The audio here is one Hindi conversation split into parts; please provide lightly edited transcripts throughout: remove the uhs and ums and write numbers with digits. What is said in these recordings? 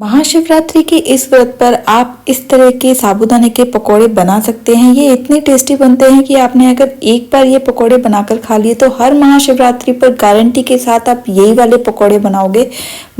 महाशिवरात्रि के इस व्रत पर आप इस तरह के साबूदाने के पकोड़े बना सकते हैं। ये इतने टेस्टी बनते हैं कि आपने अगर एक बार ये पकोड़े बनाकर खा लिए तो हर महाशिवरात्रि पर गारंटी के साथ आप यही वाले पकोड़े बनाओगे।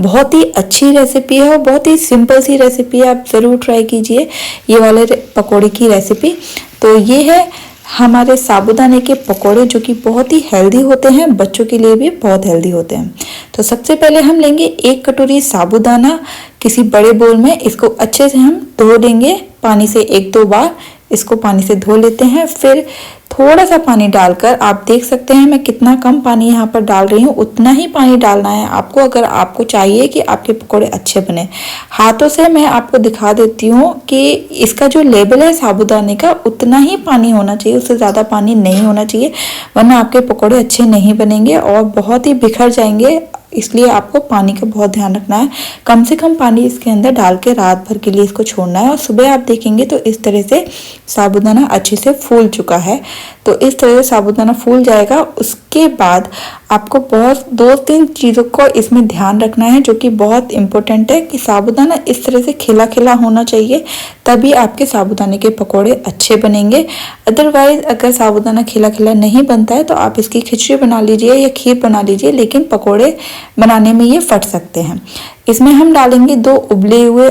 बहुत ही अच्छी रेसिपी है और बहुत ही सिंपल सी रेसिपी है। आप ज़रूर ट्राई कीजिए ये वाले पकोड़े की रेसिपी। तो ये है हमारे साबूदाने के पकोड़े जो कि बहुत ही हेल्दी होते हैं, बच्चों के लिए भी बहुत हेल्दी होते हैं। तो सबसे पहले हम लेंगे 1 कटोरी साबूदाना किसी बड़े बोल में। इसको अच्छे से हम धो लेंगे पानी से, 1-2 बार इसको पानी से धो लेते हैं। फिर थोड़ा सा पानी डालकर, आप देख सकते हैं मैं कितना कम पानी यहाँ पर डाल रही हूँ, उतना ही पानी डालना है आपको अगर आपको चाहिए कि आपके पकोड़े अच्छे बने। हाथों से मैं आपको दिखा देती हूँ कि इसका जो लेवल है साबूदाने का उतना ही पानी होना चाहिए, उससे ज़्यादा पानी नहीं होना चाहिए, वरना आपके पकोड़े अच्छे नहीं बनेंगे और बहुत ही बिखर जाएंगे। इसलिए आपको पानी का बहुत ध्यान रखना है। कम से कम पानी इसके अंदर डाल के रात भर के लिए इसको छोड़ना है और सुबह आप देखेंगे तो इस तरह से साबूदाना अच्छे से फूल चुका है। तो इस तरह से साबूदाना फूल जाएगा। उसके बाद आपको बहुत 2-3 चीज़ों को इसमें ध्यान रखना है जो कि बहुत इम्पोर्टेंट है कि साबूदाना इस तरह से खिला खिला होना चाहिए, तभी आपके साबूदाने के पकोड़े अच्छे बनेंगे। अदरवाइज अगर साबूदाना खिला खिला नहीं बनता है तो आप इसकी खिचड़ी बना लीजिए या खीर बना लीजिए, लेकिन पकोड़े बनाने में ये फट सकते हैं। इसमें हम डालेंगे 2 उबले हुए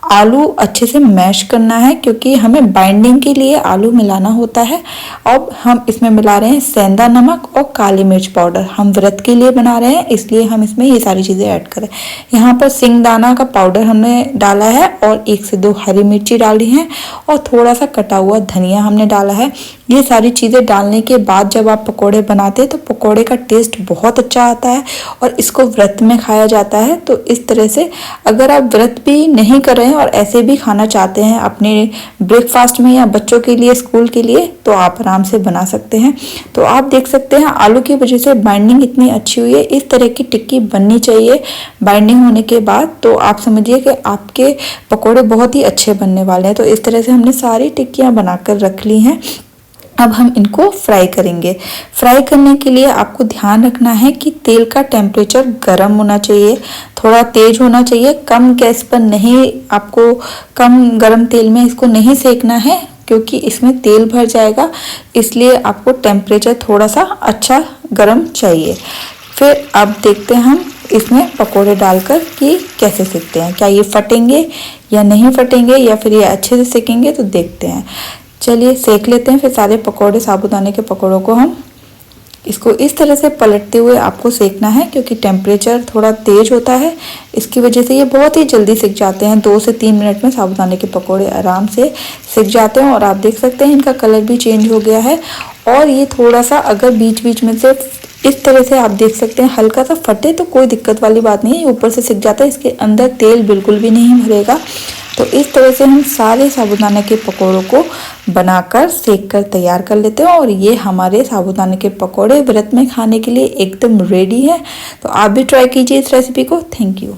आलू अच्छे से मैश करना है क्योंकि हमें बाइंडिंग के लिए आलू मिलाना होता है। अब हम इसमें मिला रहे हैं सेंधा नमक और काली मिर्च पाउडर। हम व्रत के लिए बना रहे हैं इसलिए हम इसमें ये सारी चीज़ें ऐड करें। यहाँ पर सिंगदाना का पाउडर हमने डाला है और 1 से 2 हरी मिर्ची डाली हैं और थोड़ा सा कटा हुआ धनिया हमने डाला है। ये सारी चीज़ें डालने के बाद जब आप पकोड़े बनाते हैं तो पकोड़े का टेस्ट बहुत अच्छा आता है और इसको व्रत में खाया जाता है। तो इस तरह से अगर आप व्रत भी नहीं कर रहे हैं और ऐसे भी खाना चाहते हैं अपने ब्रेकफास्ट में या बच्चों के लिए स्कूल के लिए, तो आप आराम से बना सकते हैं। तो आप देख सकते हैं आलू की वजह से बाइंडिंग इतनी अच्छी हुई है। इस तरह की टिक्की बननी चाहिए बाइंडिंग होने के बाद, तो आप समझिए कि आपके पकोड़े बहुत ही अच्छे बनने वाले हैं। तो इस तरह से हमने सारी टिक्कियाँ बनाकर रख ली हैं। अब हम इनको फ्राई करेंगे। फ्राई करने के लिए आपको ध्यान रखना है कि तेल का टेम्परेचर गर्म होना चाहिए, थोड़ा तेज होना चाहिए। कम गैस पर नहीं, आपको कम गर्म तेल में इसको नहीं सेकना है क्योंकि इसमें तेल भर जाएगा, इसलिए आपको टेम्परेचर थोड़ा सा अच्छा गर्म चाहिए। फिर अब देखते हैं हम इसमें पकोड़े डालकर कि कैसे सेकते हैं, क्या ये फटेंगे या नहीं फटेंगे या फिर ये अच्छे से सेकेंगे, तो देखते हैं। चलिए सेक लेते हैं फिर सारे पकोड़े। साबूदाने के पकोड़ों को हम इसको इस तरह से पलटते हुए आपको सेकना है क्योंकि टेम्परेचर थोड़ा तेज होता है, इसकी वजह से ये बहुत ही जल्दी सिक जाते हैं। 2 से 3 मिनट में साबूदाने के पकोड़े आराम से सिक जाते हैं और आप देख सकते हैं इनका कलर भी चेंज हो गया है। और ये थोड़ा सा अगर बीच बीच में से इस तरह से आप देख सकते हैं हल्का सा फटे तो कोई दिक्कत वाली बात नहीं है, ये ऊपर से सिक जाता है, इसके अंदर तेल बिल्कुल भी नहीं भरेगा। तो इस तरह से हम सारे साबूदाने के पकोड़ों को बनाकर सेक कर तैयार कर लेते हैं और ये हमारे साबूदाने के पकोड़े व्रत में खाने के लिए एकदम रेडी है। तो आप भी ट्राई कीजिए इस रेसिपी को। Thank you.